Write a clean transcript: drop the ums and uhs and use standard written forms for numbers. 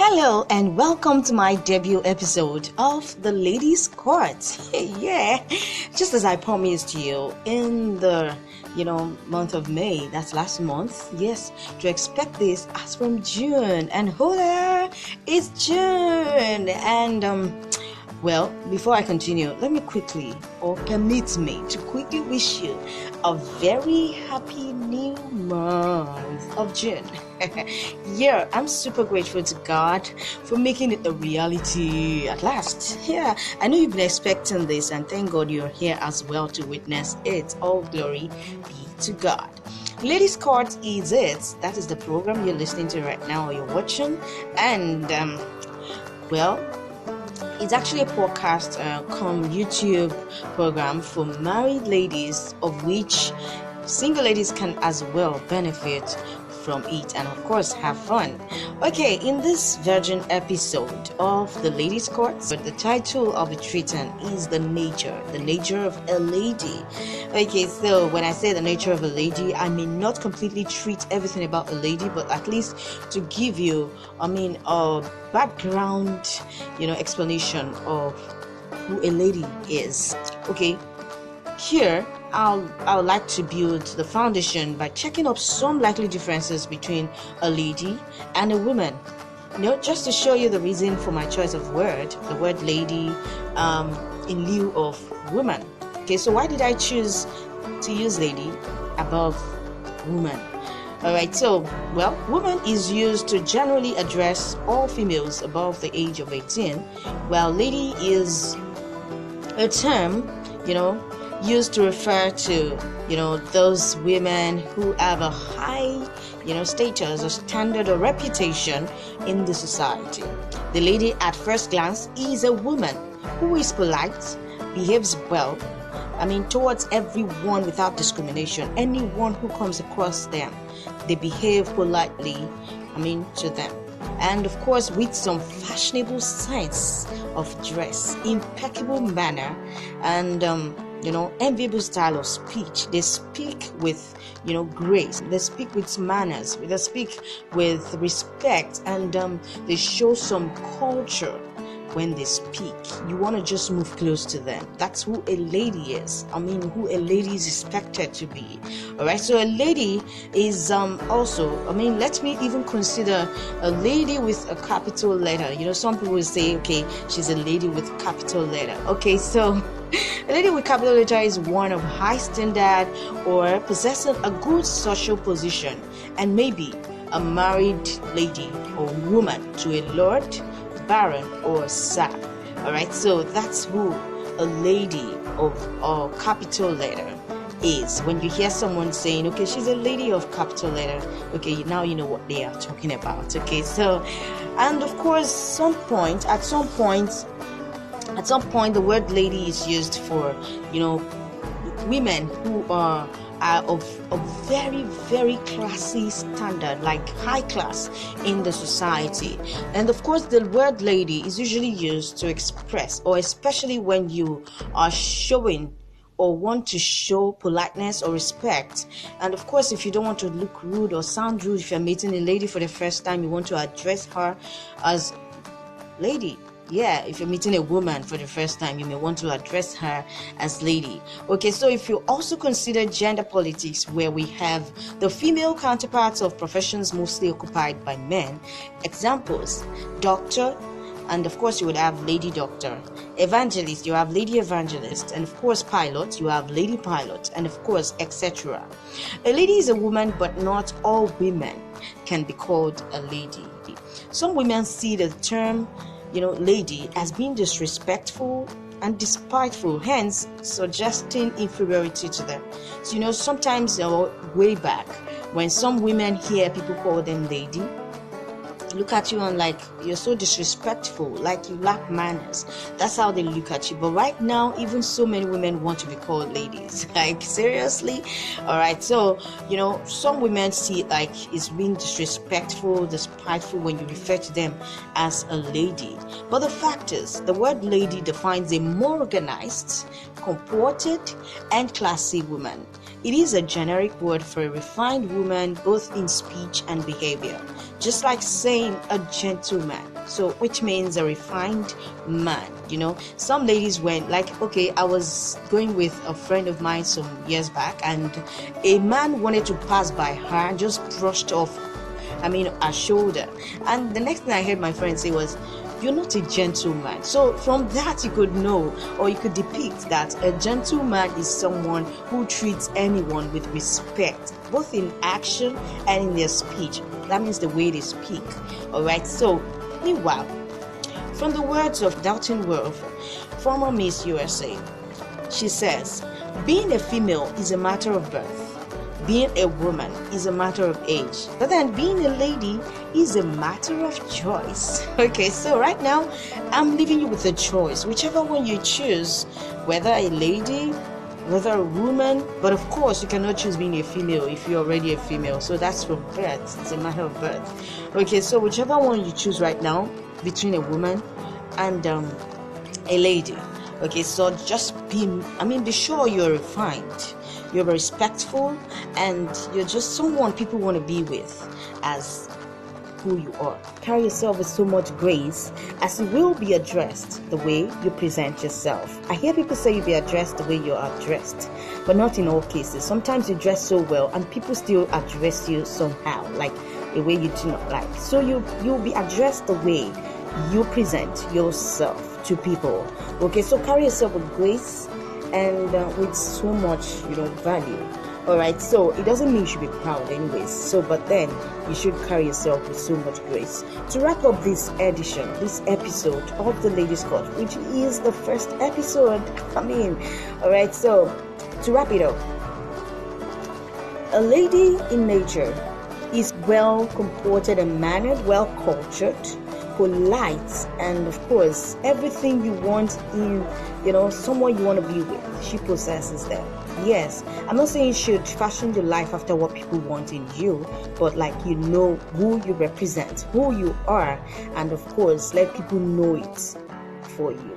Hello and welcome to my debut episode of the Ladies Court. Yeah, just as I promised you in the month of May, that's last month. Yes, to expect this as from June, and hola, it's June. And well, before I continue, let me quickly, or permit me to quickly wish you a very happy new month of June. Yeah, I'm super grateful to God for making it a reality at last. Yeah, I know you've been expecting this, and thank God you're here as well to witness it. All glory be to God. Ladies Court is it. That is the program you're listening to right now or you're watching. And, well, it's actually a podcast come YouTube program for married ladies, of which single ladies can as well benefit from it and of course have fun. Okay, in this virgin episode of the Ladies Court, the title of the treatment is the nature of a lady. Okay, so when I say the nature of a lady, I may not completely treat everything about a lady, but at least to give you a background explanation of who a lady is. Okay, here I would like to build the foundation by checking up some likely differences between a lady and a woman. Just to show you the reason for my choice of the word lady in lieu of woman. Okay, so why did I choose to use lady above woman? Alright, so, well, woman is used to generally address all females above the age of 18, while lady is a term, used to refer to, those women who have a high, status or standard or reputation in the society. The lady at first glance is a woman who is polite, behaves well, towards everyone without discrimination. Anyone who comes across them, they behave politely, to them. And of course, with some fashionable sense of dress, impeccable manner, and enviable style of speech. They speak with grace. They speak with manners. They speak with respect, and they show some culture when they speak. You want to just move close to them. That's who a lady is. Who a lady is expected to be. Alright, so a lady is also, let me even consider a lady with a capital letter. Some people will say, okay, she's a lady with capital letter. Okay, so a lady with capital letter is one of high standard or possessing a good social position, and maybe a married lady or woman to a lord, baron, or sir. Alright, so that's who a lady of capital letter is. When you hear someone saying, okay, she's a lady of capital letter, okay, now you know what they are talking about. Okay, so, and of course, at some point the word lady is used for women who are of a very, very classy standard, like high class in the society. And of course, the word lady is usually used to express, or especially when you are showing or want to show politeness or respect. And of course, if you don't want to look rude or sound rude, if you're meeting a lady for the first time, you want to address her as lady. Yeah, if you're meeting a woman for the first time, you may want to address her as lady. Okay, so if you also consider gender politics, where we have the female counterparts of professions mostly occupied by men, examples, doctor, and of course you would have lady doctor. Evangelist, you have lady evangelist. And of course pilot, you have lady pilot. And of course, etc. A lady is a woman, but not all women can be called a lady. Some women see the term lady as being disrespectful and despiteful, hence suggesting inferiority to them. So sometimes way back, when some women hear people call them lady, look at you and like, you're so disrespectful, like you lack manners. That's how they look at you. But right now, even so many women want to be called ladies. Like, seriously? Alright, so some women see it like it's being disrespectful, despiteful when you refer to them as a lady. But the fact is, the word lady defines a more organized, comported, and classy woman. It is a generic word for a refined woman, both in speech and behavior. Just like saying a gentleman, so which means a refined man. Some ladies went like, okay, I was going with a friend of mine some years back, and a man wanted to pass by her and just brushed off her shoulder. And the next thing I heard my friend say was, "You're not a gentleman." So from that you could know, or you could depict that a gentleman is someone who treats anyone with respect, both in action and in their speech. That means the way they speak. Alright, so meanwhile, from the words of Dalton Wolf, former Miss USA, she says, "Being a female is a matter of birth. Being a woman is a matter of age. But then being a lady is a matter of choice." Okay, so right now, I'm leaving you with a choice. Whichever one you choose, whether a lady, whether a woman, but of course, you cannot choose being a female if you're already a female. So that's from birth. It's a matter of birth. Okay, so whichever one you choose right now, between a woman and a lady. Okay, so just be sure you're refined, you're respectful, and you're just someone people want to be with as who you are. Carry yourself with so much grace, as you will be addressed the way you present yourself. I hear people say you'll be addressed the way you are dressed, but not in all cases. Sometimes you dress so well and people still address you somehow, like a way you do not like. So you'll be addressed the way you present yourself to people. Okay, so carry yourself with grace and with so much value. Alright, so it doesn't mean you should be proud anyways, but then you should carry yourself with so much grace. To wrap up this episode of the Ladies Court, which is the first episode, alright, so to wrap it up, a lady in nature is well comported and mannered, well cultured, polite, and of course everything you want in someone you want to be with, she possesses them. Yes, I'm not saying you should fashion your life after what people want in you, but who you represent, who you are, and of course let people know it for you.